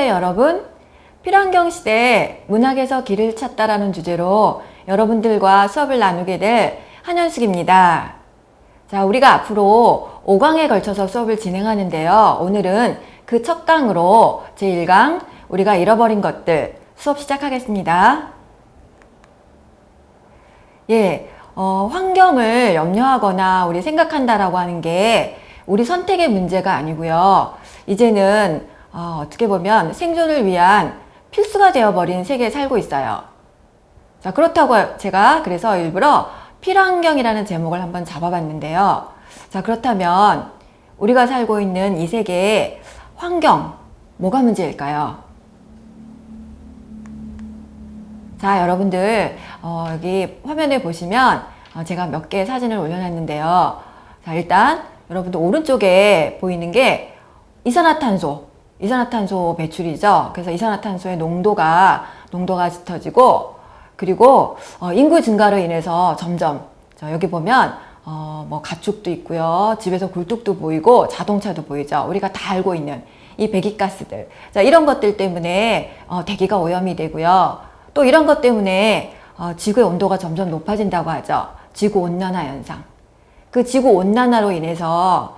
네, 여러분. 필환경 시대에 문학에서 길을 찾다라는 주제로 여러분들과 수업을 나누게 될 한현숙입니다. 자, 우리가 앞으로 5강에 걸쳐서 수업을 진행하는데요. 오늘은 그 첫 강으로 제1강 우리가 잃어버린 것들 수업 시작하겠습니다. 예, 환경을 염려하거나 우리 생각한다라고 하는 게 우리 선택의 문제가 아니고요. 이제는 어떻게 보면 생존을 위한 필수가 되어버린 세계에 살고 있어요. 자, 그렇다고 제가 그래서 일부러 필환경이라는 제목을 한번 잡아봤는데요. 자, 그렇다면 우리가 살고 있는 이 세계의 환경, 뭐가 문제일까요? 자, 여러분들 여기 화면에 보시면 제가 몇 개의 사진을 올려놨는데요. 자, 일단 여러분들 오른쪽에 보이는 게 이산화탄소 배출이죠. 그래서 이산화탄소의 농도가 짙어지고, 그리고 인구 증가로 인해서 점점 여기 보면 뭐 가축도 있고요, 집에서 굴뚝도 보이고 자동차도 보이죠. 우리가 다 알고 있는 이 배기가스들, 자, 이런 것들 때문에 대기가 오염이 되고요. 또 이런 것 때문에 지구의 온도가 점점 높아진다고 하죠. 지구온난화 현상. 그 지구온난화로 인해서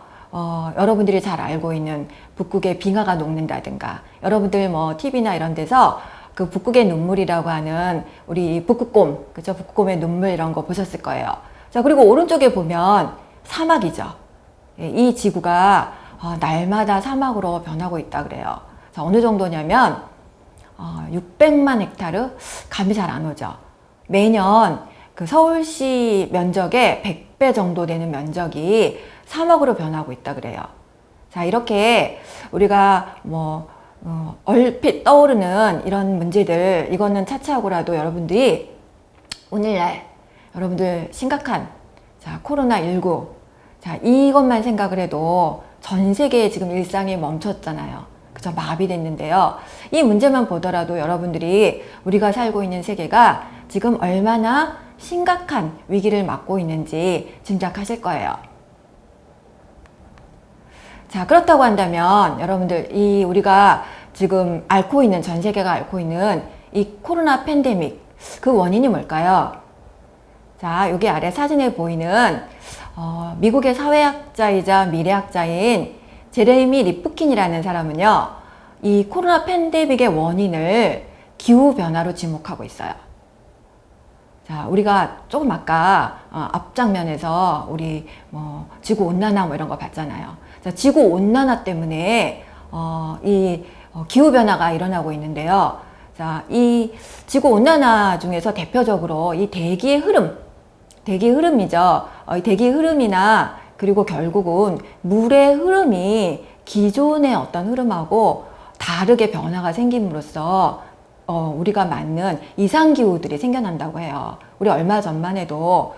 여러분들이 잘 알고 있는 북극의 빙하가 녹는다든가, 여러분들 뭐 TV나 이런 데서 그 북극의 눈물이라고 하는 우리 북극곰, 그죠? 북극곰의 눈물 이런 거 보셨을 거예요. 자, 그리고 오른쪽에 보면 사막이죠. 예, 이 지구가 날마다 사막으로 변하고 있다 그래요. 자, 어느 정도냐면 600만 헥타르? 감이 잘 안 오죠. 매년 그 서울시 면적의 100배 정도 되는 면적이 사막으로 변하고 있다 그래요. 자, 이렇게 우리가 뭐 얼핏 떠오르는 이런 문제들, 이거는 차치하고라도 여러분들이 오늘날 여러분들 심각한 코로나19, 자, 이것만 생각을 해도 전 세계에 지금 일상이 멈췄잖아요. 그죠? 마비됐는데요. 이 문제만 보더라도 여러분들이 우리가 살고 있는 세계가 지금 얼마나 심각한 위기를 맞고 있는지 짐작하실 거예요. 자, 그렇다고 한다면 여러분들, 이 우리가 지금 앓고 있는, 전 세계가 앓고 있는 이 코로나 팬데믹, 그 원인이 뭘까요? 자, 여기 아래 사진에 보이는 미국의 사회학자이자 미래학자인 제레미 리프킨이라는 사람은요, 이 코로나 팬데믹의 원인을 기후변화로 지목하고 있어요. 자, 우리가 조금 아까 앞장면에서 우리 뭐 지구온난화 뭐 이런 거 봤잖아요. 자, 지구온난화 때문에 이 기후변화가 일어나고 있는데요. 자, 이 지구온난화 중에서 대표적으로 이 대기의 흐름이죠. 이 대기의 흐름이나, 그리고 결국은 물의 흐름이 기존의 어떤 흐름하고 다르게 변화가 생김으로써 우리가 맞는 이상기후들이 생겨난다고 해요. 우리 얼마 전만 해도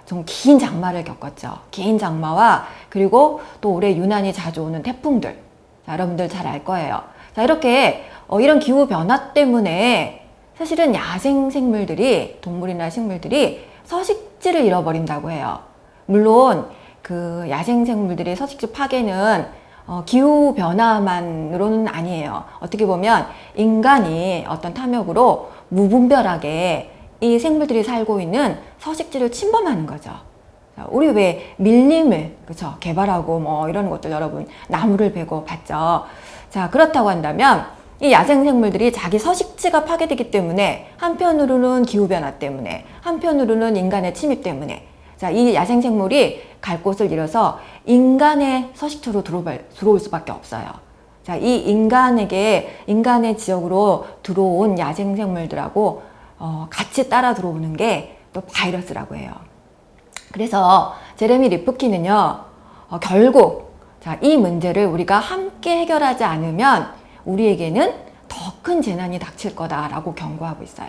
좀 긴 장마를 겪었죠. 긴 장마와, 그리고 또 올해 유난히 자주 오는 태풍들. 자, 여러분들 잘 알 거예요. 자, 이렇게 이런 기후 변화 때문에 사실은 야생 생물들이, 동물이나 식물들이 서식지를 잃어버린다고 해요. 물론 그 야생 생물들의 서식지 파괴는 기후 변화만으로는 아니에요. 어떻게 보면 인간이 어떤 탐욕으로 무분별하게 이 생물들이 살고 있는 서식지를 침범하는 거죠. 우리 왜 밀림을, 그쵸, 개발하고 뭐 이런 것들 여러분 나무를 베고 봤죠. 자, 그렇다고 한다면 이 야생 생물들이 자기 서식지가 파괴되기 때문에, 한편으로는 기후 변화 때문에, 한편으로는 인간의 침입 때문에, 자, 이 야생 생물이 갈 곳을 잃어서 인간의 서식처로 들어올 수밖에 없어요. 자, 이 인간의 지역으로 들어온 야생 생물들하고 같이 따라 들어오는 게 또 바이러스라고 해요. 그래서 제레미 리프킨은요, 결국 이 문제를 우리가 함께 해결하지 않으면 우리에게는 더 큰 재난이 닥칠 거다라고 경고하고 있어요.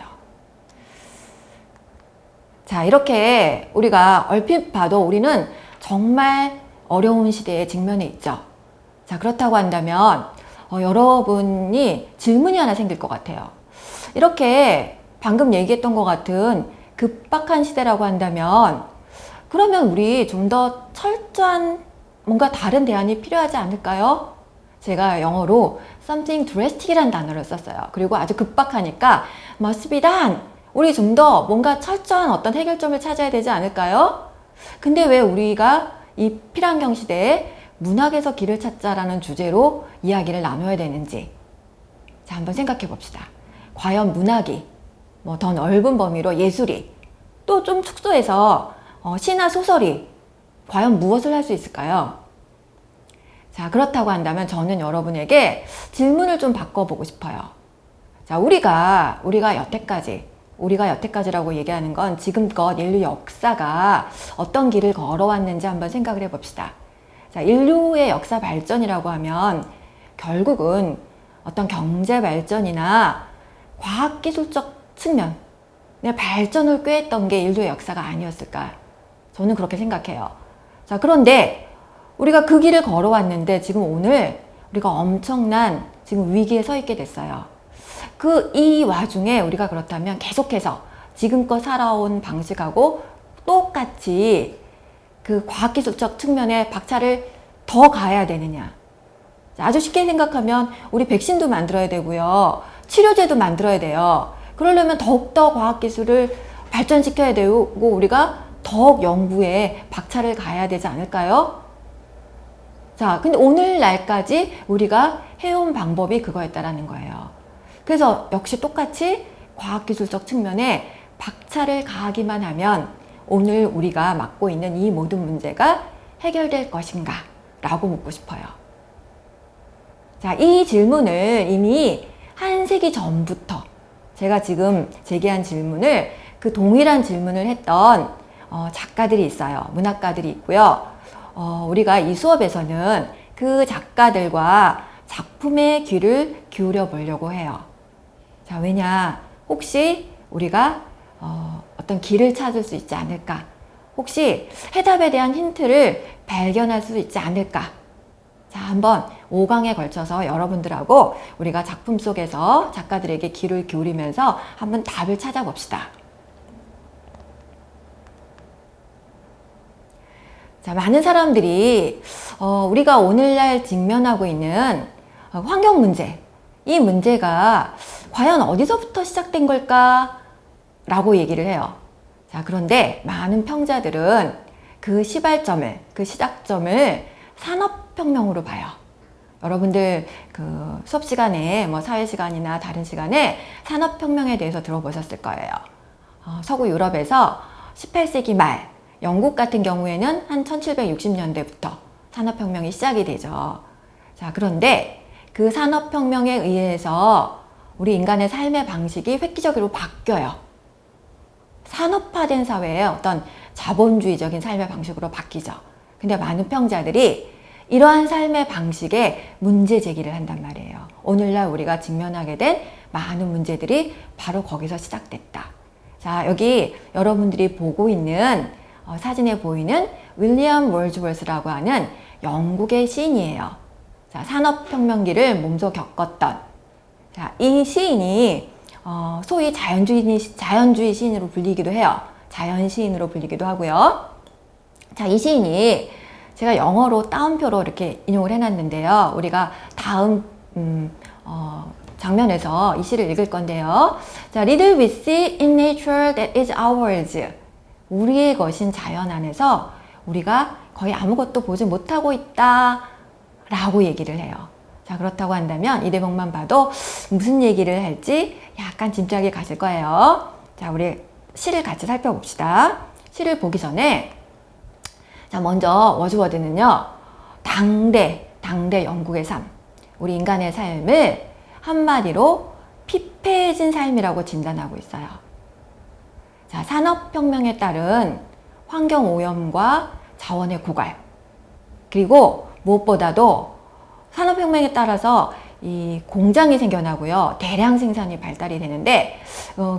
자, 이렇게 우리가 얼핏 봐도 우리는 정말 어려운 시대에 직면해 있죠. 자, 그렇다고 한다면 여러분이 질문이 하나 생길 것 같아요. 이렇게 방금 얘기했던 것 같은 급박한 시대라고 한다면, 그러면 우리 좀 더 철저한 뭔가 다른 대안이 필요하지 않을까요? 제가 영어로 something drastic이라는 단어를 썼어요. 그리고 아주 급박하니까 must be done. 우리 좀 더 뭔가 철저한 어떤 해결점을 찾아야 되지 않을까요? 근데 왜 우리가 이 필환경 시대에 문학에서 길을 찾자라는 주제로 이야기를 나눠야 되는지, 자, 한번 생각해 봅시다. 과연 문학이 뭐 더 넓은 범위로 예술이, 또 좀 축소해서 시나 소설이 과연 무엇을 할 수 있을까요? 자, 그렇다고 한다면 저는 여러분에게 질문을 좀 바꿔보고 싶어요. 자, 우리가 여태까지라고 얘기하는 건 지금껏 인류 역사가 어떤 길을 걸어왔는지 한번 생각을 해봅시다. 자, 인류의 역사 발전이라고 하면 결국은 어떤 경제 발전이나 과학기술적 측면, 발전을 꾀했던 게 인류의 역사가 아니었을까? 저는 그렇게 생각해요. 자, 그런데 우리가 그 길을 걸어왔는데 지금 오늘 우리가 엄청난 지금 위기에 서 있게 됐어요. 이 와중에 우리가 그렇다면 계속해서 지금껏 살아온 방식하고 똑같이 그 과학기술적 측면에 박차를 더 가해야 되느냐. 아주 쉽게 생각하면 우리 백신도 만들어야 되고요. 치료제도 만들어야 돼요. 그러려면 더욱더 과학기술을 발전시켜야 되고 우리가 더욱 연구에 박차를 가해야 되지 않을까요? 자, 근데 오늘날까지 우리가 해온 방법이 그거였다라는 거예요. 그래서 역시 똑같이 과학기술적 측면에 박차를 가하기만 하면 오늘 우리가 맡고 있는 이 모든 문제가 해결될 것인가? 라고 묻고 싶어요. 자, 이 질문을 이미 한 세기 전부터 제가 지금 제기한 질문을 그 동일한 질문을 했던 작가들이 있어요. 문학가들이 있고요. 우리가 이 수업에서는 그 작가들과 작품에 귀를 기울여 보려고 해요. 자, 왜냐? 혹시 우리가 어떤 길을 찾을 수 있지 않을까? 혹시 해답에 대한 힌트를 발견할 수 있지 않을까? 자, 한번 5강에 걸쳐서 여러분들하고 우리가 작품 속에서 작가들에게 귀를 기울이면서 한번 답을 찾아봅시다. 자, 많은 사람들이 우리가 오늘날 직면하고 있는 환경 문제, 이 문제가 과연 어디서부터 시작된 걸까? 라고 얘기를 해요. 자, 그런데 많은 평자들은 그 시발점을, 그 시작점을 산업혁명으로 봐요. 여러분들 그 수업 시간에 뭐 사회 시간이나 다른 시간에 산업혁명에 대해서 들어보셨을 거예요. 서구 유럽에서 18세기 말, 영국 같은 경우에는 한 1760년대부터 산업혁명이 시작이 되죠. 자, 그런데 그 산업혁명에 의해서 우리 인간의 삶의 방식이 획기적으로 바뀌어요. 산업화된 사회의 어떤 자본주의적인 삶의 방식으로 바뀌죠. 근데 많은 평자들이 이러한 삶의 방식에 문제 제기를 한단 말이에요. 오늘날 우리가 직면하게 된 많은 문제들이 바로 거기서 시작됐다. 자, 여기 여러분들이 보고 있는 사진에 보이는 윌리엄 월즈워스라고 하는 영국의 시인이에요. 자, 산업혁명기를 몸소 겪었던, 자, 이 시인이 소위 자연주의 시인으로 불리기도 해요. 자연 시인으로 불리기도 하고요. 자, 이 시인이 제가 영어로 따옴표로 이렇게 인용을 해놨는데요. 우리가 다음 장면에서 이 시를 읽을 건데요. 자, Little we see in nature that is ours. 우리의 것인 자연 안에서 우리가 거의 아무것도 보지 못하고 있다 라고 얘기를 해요. 자, 그렇다고 한다면 이 대목만 봐도 무슨 얘기를 할지 약간 짐작이 가실 거예요. 자, 우리 시를 같이 살펴봅시다. 시를 보기 전에 자, 먼저 워즈워드는요, 당대 영국의 삶, 우리 인간의 삶을 한마디로 피폐해진 삶이라고 진단하고 있어요. 자, 산업혁명에 따른 환경오염과 자원의 고갈, 그리고 무엇보다도 산업혁명에 따라서 이 공장이 생겨나고요, 대량 생산이 발달이 되는데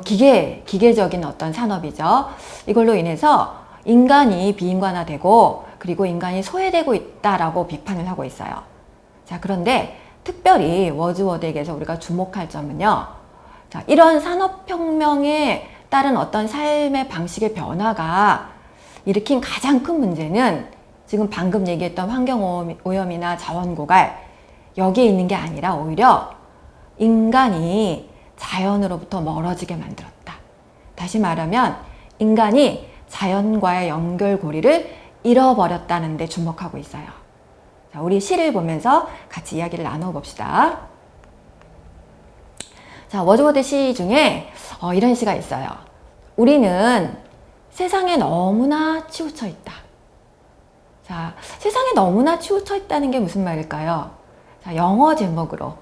기계적인 어떤 산업이죠. 이걸로 인해서 인간이 비인간화되고 그리고 인간이 소외되고 있다라고 비판을 하고 있어요. 자, 그런데 특별히 워즈워드에게서 우리가 주목할 점은요, 자, 이런 산업혁명에 따른 어떤 삶의 방식의 변화가 일으킨 가장 큰 문제는 지금 방금 얘기했던 환경오염이나 자원고갈, 여기에 있는 게 아니라 오히려 인간이 자연으로부터 멀어지게 만들었다. 다시 말하면 인간이 자연과의 연결고리를 잃어버렸다는 데 주목하고 있어요. 자, 우리 시를 보면서 같이 이야기를 나눠봅시다. 자, 워즈워드 시 중에 이런 시가 있어요. 우리는 세상에 너무나 치우쳐 있다. 자, 세상에 너무나 치우쳐 있다는 게 무슨 말일까요? 자, 영어 제목으로.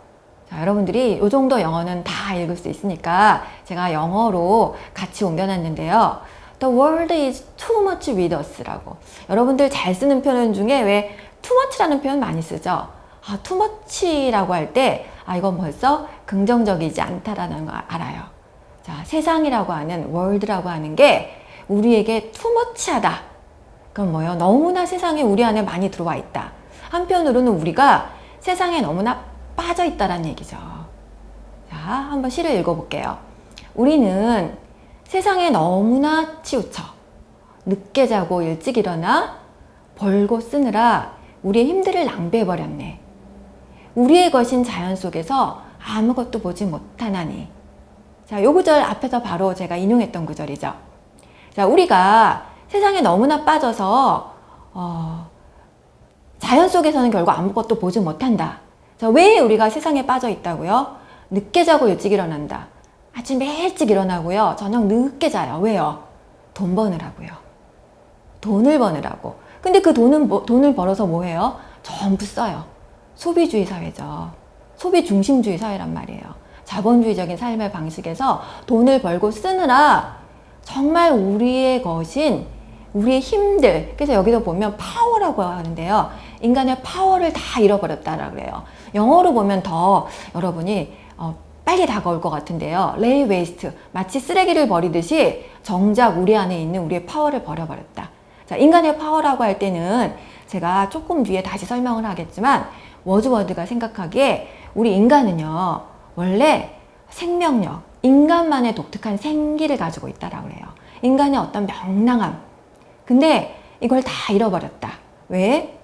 자, 여러분들이 이 정도 영어는 다 읽을 수 있으니까 제가 영어로 같이 옮겨놨는데요. The world is too much with us라고. 여러분들 잘 쓰는 표현 중에 왜 too much라는 표현 많이 쓰죠? too much라고 할 때, 이건 벌써 긍정적이지 않다라는 거 알아요. 자, 세상이라고 하는, world라고 하는 게 우리에게 too much하다. 그럼 뭐예요? 너무나 세상에 우리 안에 많이 들어와 있다. 한편으로는 우리가 세상에 너무나 빠져 있다라는 얘기죠. 자, 한번 시를 읽어볼게요. 우리는 세상에 너무나 치우쳐 늦게 자고 일찍 일어나 벌고 쓰느라 우리의 힘들을 낭비해버렸네. 우리의 것인 자연 속에서 아무것도 보지 못하나니. 자, 요 구절 앞에서 바로 제가 인용했던 구절이죠. 자, 우리가 세상에 너무나 빠져서 자연 속에서는 결국 아무것도 보지 못한다. 자, 왜 우리가 세상에 빠져 있다고요? 늦게 자고 일찍 일어난다. 아침에 일찍 일어나고요. 저녁 늦게 자요. 왜요? 돈 버느라고요. 돈을 버느라고. 근데 그 돈을 벌어서 뭐 해요? 전부 써요. 소비주의 사회죠. 소비 중심주의 사회란 말이에요. 자본주의적인 삶의 방식에서 돈을 벌고 쓰느라 정말 우리의 것인 우리의 힘들, 그래서 여기도 보면 파워라고 하는데요. 인간의 파워를 다 잃어버렸다라고 그래요. 영어로 보면 더 여러분이 빨리 다가올 것 같은데요. lay waste, 마치 쓰레기를 버리듯이 정작 우리 안에 있는 우리의 파워를 버려버렸다. 자, 인간의 파워라고 할 때는 제가 조금 뒤에 다시 설명을 하겠지만 워즈워드가 생각하기에 우리 인간은요, 원래 생명력, 인간만의 독특한 생기를 가지고 있다라고 해요. 인간의 어떤 명랑함. 근데 이걸 다 잃어버렸다. 왜?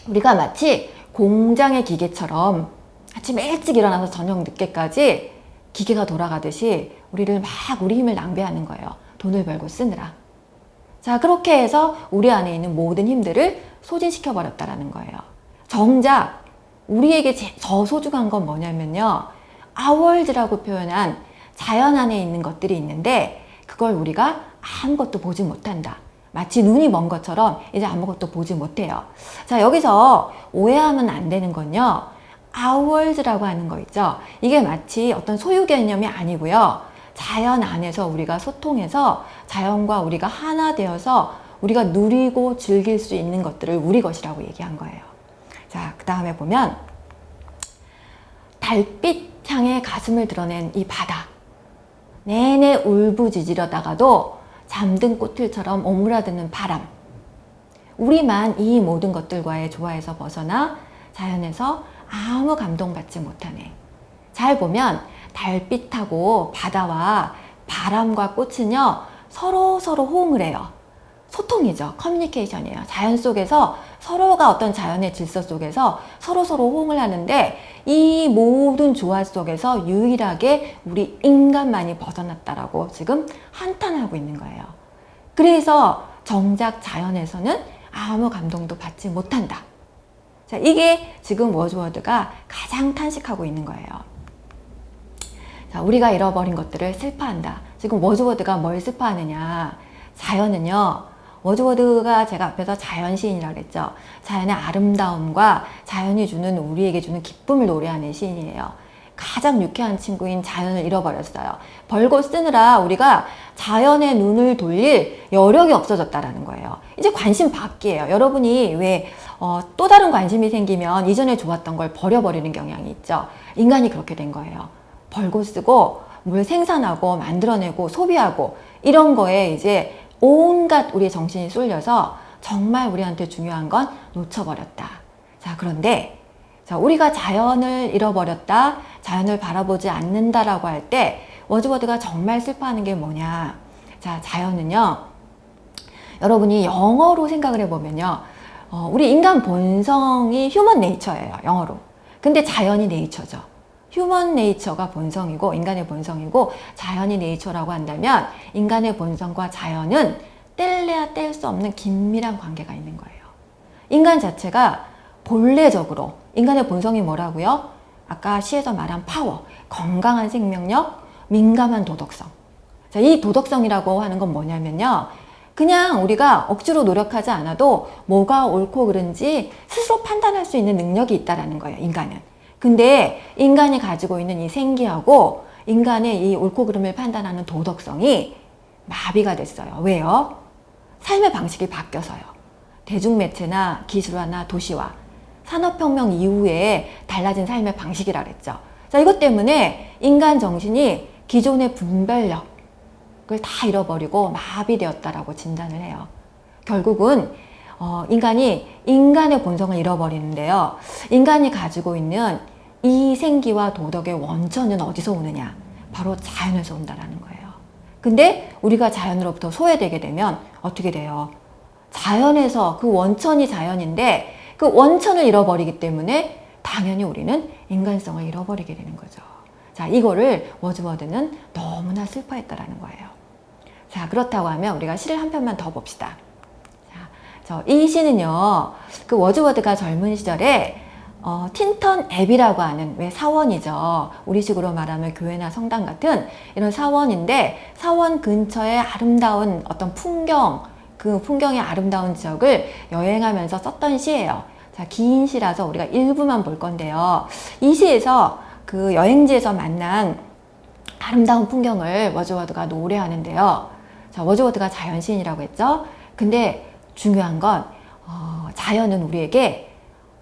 우리가 마치 공장의 기계처럼 아침 일찍 일어나서 저녁 늦게까지 기계가 돌아가듯이 우리를 막 우리 힘을 낭비하는 거예요. 돈을 벌고 쓰느라. 자, 그렇게 해서 우리 안에 있는 모든 힘들을 소진시켜 버렸다라는 거예요. 정작 우리에게 더 소중한 건 뭐냐면요. our's라고 표현한 자연 안에 있는 것들이 있는데 그걸 우리가 아무것도 보지 못한다. 마치 눈이 먼 것처럼 이제 아무것도 보지 못해요. 자, 여기서 오해하면 안 되는 건요. our's라고 하는 거 있죠. 이게 마치 어떤 소유 개념이 아니고요. 자연 안에서 우리가 소통해서 자연과 우리가 하나 되어서 우리가 누리고 즐길 수 있는 것들을 우리 것이라고 얘기한 거예요. 자, 그 다음에 보면 달빛 향해 가슴을 드러낸 이 바다. 내내 울부짖으려다가도 잠든 꽃들처럼 오므라드는 바람. 우리만 이 모든 것들과의 조화에서 벗어나 자연에서 아무 감동받지 못하네. 잘 보면 달빛하고 바다와 바람과 꽃은요, 서로 호응을 해요. 소통이죠. 커뮤니케이션이에요. 자연 속에서 서로가 어떤 자연의 질서 속에서 서로 호응을 하는데 이 모든 조화 속에서 유일하게 우리 인간만이 벗어났다라고 지금 한탄하고 있는 거예요. 그래서 정작 자연에서는 아무 감동도 받지 못한다. 자, 이게 지금 워즈워드가 가장 탄식하고 있는 거예요. 자, 우리가 잃어버린 것들을 슬퍼한다. 지금 워즈워드가 뭘 슬퍼하느냐. 자연은요, 워즈워드가 제가 앞에서 자연 시인이라고 그랬죠. 자연의 아름다움과 자연이 주는 우리에게 주는 기쁨을 노래하는 시인이에요. 가장 유쾌한 친구인 자연을 잃어버렸어요. 벌고 쓰느라 우리가 자연의 눈을 돌릴 여력이 없어졌다라는 거예요. 이제 관심 밖이에요. 여러분이 왜 또 다른 관심이 생기면 이전에 좋았던 걸 버려버리는 경향이 있죠. 인간이 그렇게 된 거예요. 벌고 쓰고 뭘 생산하고 만들어내고 소비하고 이런 거에 이제 온갖 우리의 정신이 쏠려서 정말 우리한테 중요한 건 놓쳐버렸다. 자, 그런데 자, 우리가 자연을 잃어버렸다, 자연을 바라보지 않는다라고 할 때 워즈워드가 정말 슬퍼하는 게 뭐냐. 자, 자연은요, 여러분이 영어로 생각을 해보면요, 우리 인간 본성이 휴먼 네이처예요. 영어로. 근데 자연이 네이처죠. 휴먼 네이처가 본성이고 인간의 본성이고 자연이 네이처라고 한다면 인간의 본성과 자연은 뗄래야 뗄 수 없는 긴밀한 관계가 있는 거예요. 인간 자체가 본래적으로 인간의 본성이 뭐라고요? 아까 시에서 말한 파워, 건강한 생명력, 민감한 도덕성. 자, 이 도덕성이라고 하는 건 뭐냐면요. 그냥 우리가 억지로 노력하지 않아도 뭐가 옳고 그른지 스스로 판단할 수 있는 능력이 있다라는 거예요, 인간은. 근데 인간이 가지고 있는 이 생기하고 인간의 이 옳고 그름을 판단하는 도덕성이 마비가 됐어요. 왜요? 삶의 방식이 바뀌어서요. 대중매체나 기술화나 도시화, 산업혁명 이후에 달라진 삶의 방식이라 그랬죠. 자, 이것 때문에 인간 정신이 기존의 분별력을 다 잃어버리고 마비되었다라고 진단을 해요. 결국은 인간이 인간의 본성을 잃어버리는데요. 인간이 가지고 있는 이 생기와 도덕의 원천은 어디서 오느냐? 바로 자연에서 온다라는 거예요. 근데 우리가 자연으로부터 소외되게 되면 어떻게 돼요? 자연에서 그 원천이 자연인데 그 원천을 잃어버리기 때문에 당연히 우리는 인간성을 잃어버리게 되는 거죠. 자, 이거를 워즈워드는 너무나 슬퍼했다라는 거예요. 자, 그렇다고 하면 우리가 시를 한 편만 더 봅시다. 이 시는요, 그 워즈워드가 젊은 시절에 틴턴 앱이라고 하는 왜 사원이죠. 우리식으로 말하면 교회나 성당 같은 이런 사원인데 사원 근처에 아름다운 어떤 풍경, 그 풍경의 아름다운 지역을 여행하면서 썼던 시예요. 자, 긴 시라서 우리가 일부만 볼 건데요. 이 시에서 그 여행지에서 만난 아름다운 풍경을 워즈워드가 노래하는데요. 자, 워즈워드가 자연 시인이라고 했죠. 근데 중요한 건 자연은 우리에게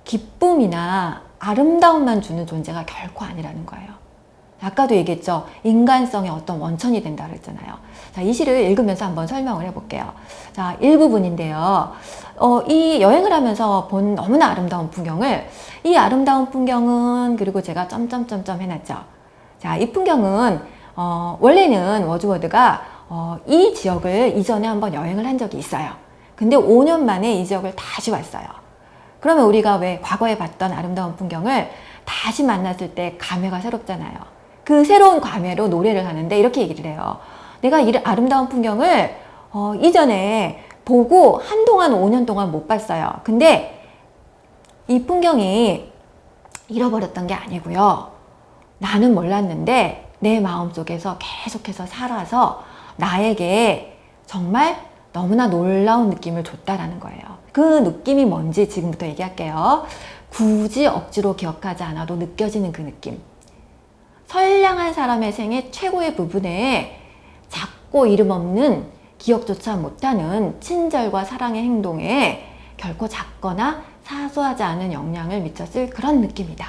기쁨이나 아름다움만 주는 존재가 결코 아니라는 거예요. 아까도 얘기했죠. 인간성의 어떤 원천이 된다 그랬잖아요. 자, 이 시를 읽으면서 한번 설명을 해볼게요. 자, 일부분인데요. 이 여행을 하면서 본 너무나 아름다운 풍경을 이 아름다운 풍경은 그리고 제가 점점점점 해놨죠. 자, 이 풍경은 원래는 워즈워드가 이 지역을 이전에 한번 여행을 한 적이 있어요. 근데 5년 만에 이 지역을 다시 왔어요. 그러면 우리가 왜 과거에 봤던 아름다운 풍경을 다시 만났을 때 감회가 새롭잖아요. 그 새로운 감회로 노래를 하는데 이렇게 얘기를 해요. 내가 이 아름다운 풍경을 이전에 보고 한동안 5년 동안 못 봤어요. 근데 이 풍경이 잃어버렸던 게 아니고요. 나는 몰랐는데 내 마음속에서 계속해서 살아서 나에게 정말 너무나 놀라운 느낌을 줬다라는 거예요. 그 느낌이 뭔지 지금부터 얘기할게요. 굳이 억지로 기억하지 않아도 느껴지는 그 느낌. 선량한 사람의 생애 최고의 부분에 작고 이름 없는 기억조차 못하는 친절과 사랑의 행동에 결코 작거나 사소하지 않은 영향을 미쳤을 그런 느낌이다.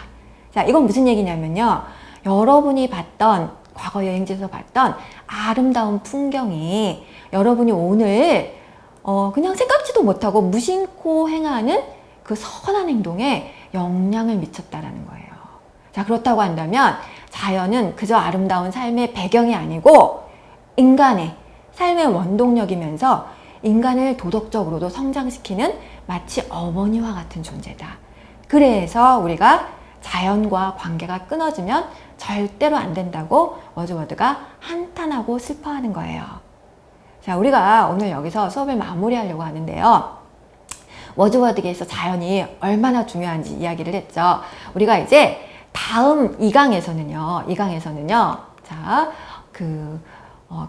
자, 이건 무슨 얘기냐면요. 여러분이 봤던 과거 여행지에서 봤던 아름다운 풍경이 여러분이 오늘 그냥 생각지도 못하고 무심코 행하는 그 선한 행동에 영향을 미쳤다라는 거예요. 자, 그렇다고 한다면 자연은 그저 아름다운 삶의 배경이 아니고 인간의 삶의 원동력이면서 인간을 도덕적으로도 성장시키는 마치 어머니와 같은 존재다. 그래서 우리가 자연과 관계가 끊어지면 절대로 안 된다고 워즈워드가 한탄하고 슬퍼하는 거예요. 자, 우리가 오늘 여기서 수업을 마무리하려고 하는데요. 워즈워드에서 자연이 얼마나 중요한지 이야기를 했죠. 우리가 이제 다음 2강에서는요. 자,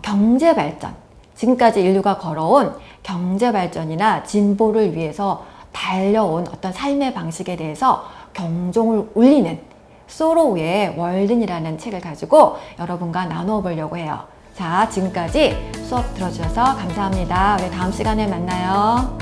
경제 발전. 지금까지 인류가 걸어온 경제 발전이나 진보를 위해서 달려온 어떤 삶의 방식에 대해서 경종을 울리는 소로우의 월든이라는 책을 가지고 여러분과 나누어 보려고 해요. 자, 지금까지 수업 들어주셔서 감사합니다. 우리 다음 시간에 만나요.